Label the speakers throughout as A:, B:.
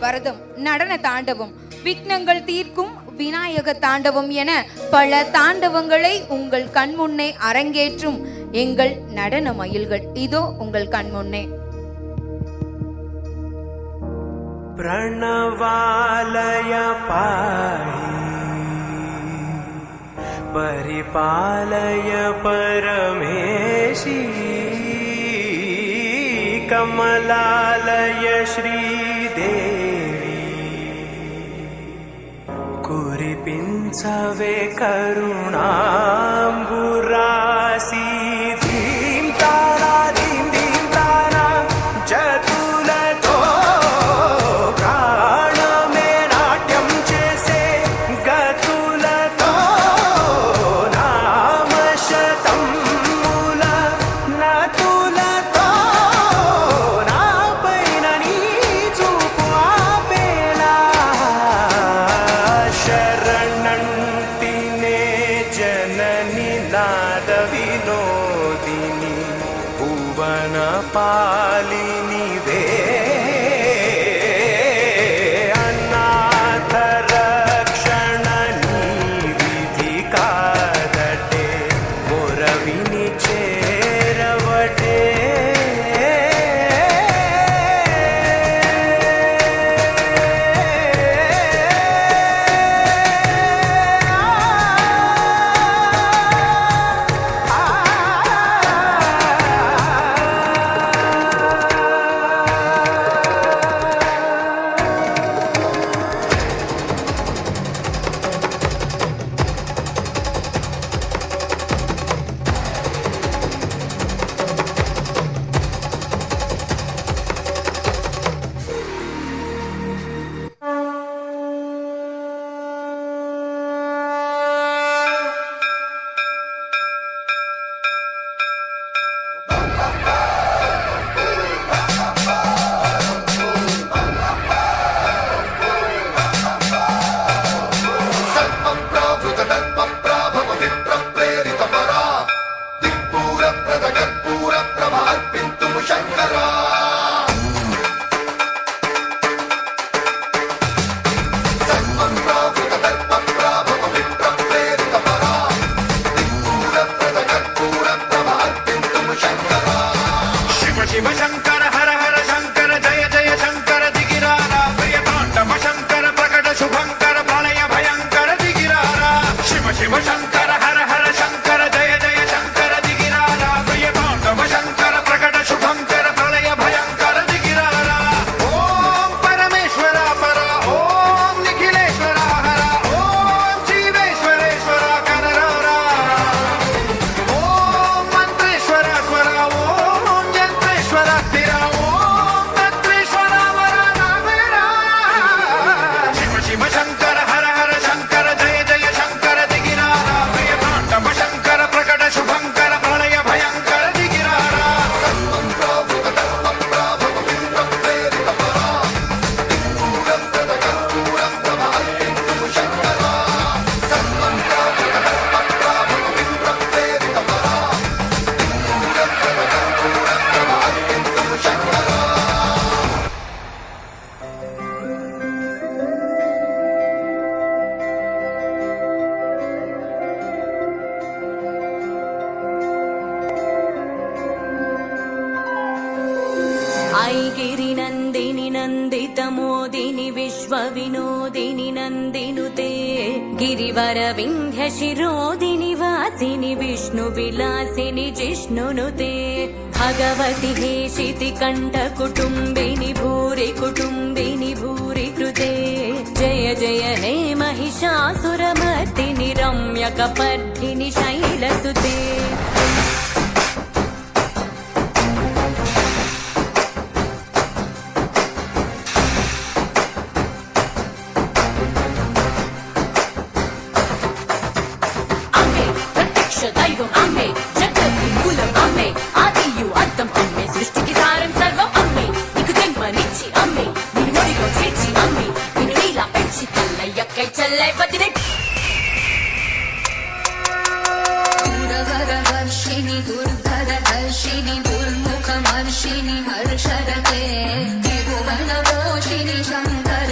A: வரதம், நடன தாண்டவம், விக்னங்கள் தீர்க்கும் விநாயக தாண்டவம் என பல தாண்டவங்களை உங்கள் கண்முன்னே அரங்கேற்றும் எங்கள் நடன மயில்கள் இதோ உங்கள் கண்முன்னே.
B: प्रणवालय पाहि परिपालय परमेशी कमलालय श्रीदेवी कुरिपिंचवे करुणांबुरासी विनोदिनी भुवन पालिनी वे अनाथ रक्षणनी विधि कादटे मोरविनी चेरवटे शिव शंकर हर हर शंकर जय जय शंकर दिगिरारा प्रियतांडव शंकर प्रकट शुभंकर प्रलय भयंकर दिगिरारा शिव शिव शंकर हर हर शंकर जय जय शंकर दिगिरारा प्रियतांडव शंकर प्रकट शुभंकर प्रलय भयंकर दिगिरारा ओम परमेश्वरा परा ओम निखिलेश्वरा हरा ओम जीवेश्वरेश्वरा कररा ओम मंत्रेश्वरा स्वरा ओम यंत्रेश्वरा तिरा ओम तत्रेश्वरा वरा नामेरा शिव शिव शंकर हर हर शंकर जय जय शंकर दिगिरारा प्रियतांडव शंकर प्रकट शुभंकर प्रलय भयंकर दिगिरारा
C: ऐगिरि नंदिनि नंदित मोदिनि विश्व विनोदिनि नंदिनुते गिरिवर विंध्य शिरोदिनि वासिनि विष्णु विलासिनि जिष्णुनुते भगवति हेशिति कंठ कुटुंबिनि भूरि कुटुंबिनि भूरि कृते जय जय हे महिषासुरमर्दिनि रम्यकपर्दिनि शैलसुते दैवं अम्मे जगति मूलं अम्मे आदियु अर्थं अम्मे सृष्टिकी सारं सर्वं अम्मे निकु जन्मनिच्చి अम्मे निन्नु नोडिलो చేర్చి अम्मे निन्नु नीला పెంచి తల్లయ్యకై చెల్లై వదిలే
D: दूरवरवर्षिणि दुर्धरदर्शिनि दुर्मुखमर्षिणि हर्षरते त्रिभुवनपोषिणि शङ्कर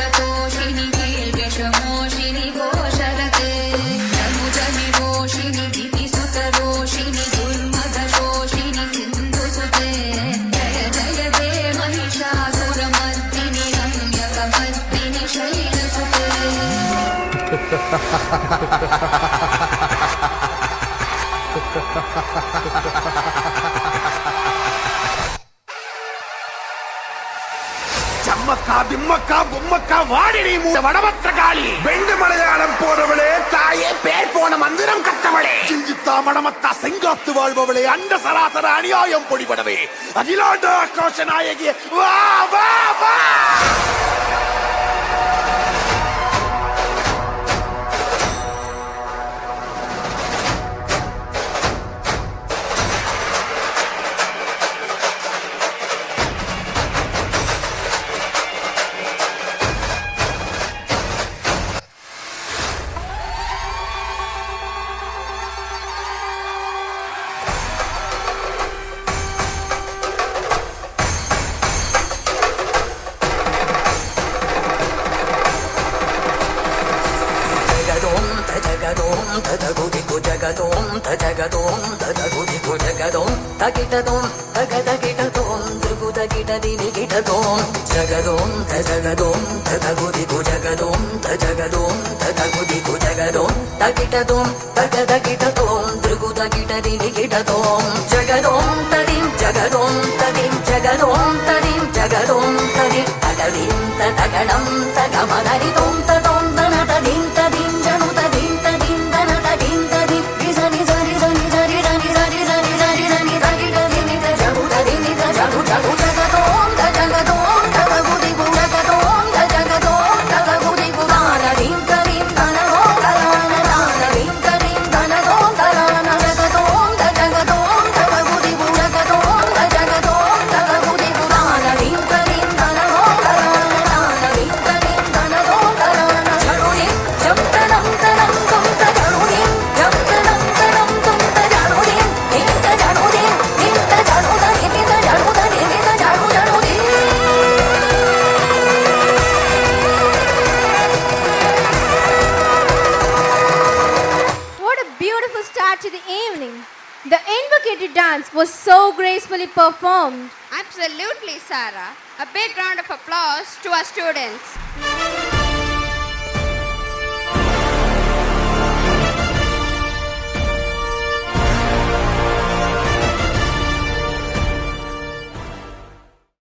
B: ചമ്മക്കാ ദിമ്മക്കാ ബൊമ്മക്കാ വാടി നീ വടവത്ര കാളി വെണ്ട് മലയാളം പോറവളെ തായെ പേർ പോണ മന്ദിരം കത്തവളെ ചിഞ്ചിത്താ മണമത്ത സെങ്കാത്ത് വാഴ്വവളെ അണ്ട സരാസര അநியாயம் പൊടിപടവേ അഖിലാണ്ട ആക്രോശ നായകി വാ വാ വാ
E: To the evening. The invocated dance was so gracefully performed.
F: Absolutely, Sarah. A big round of applause to our students.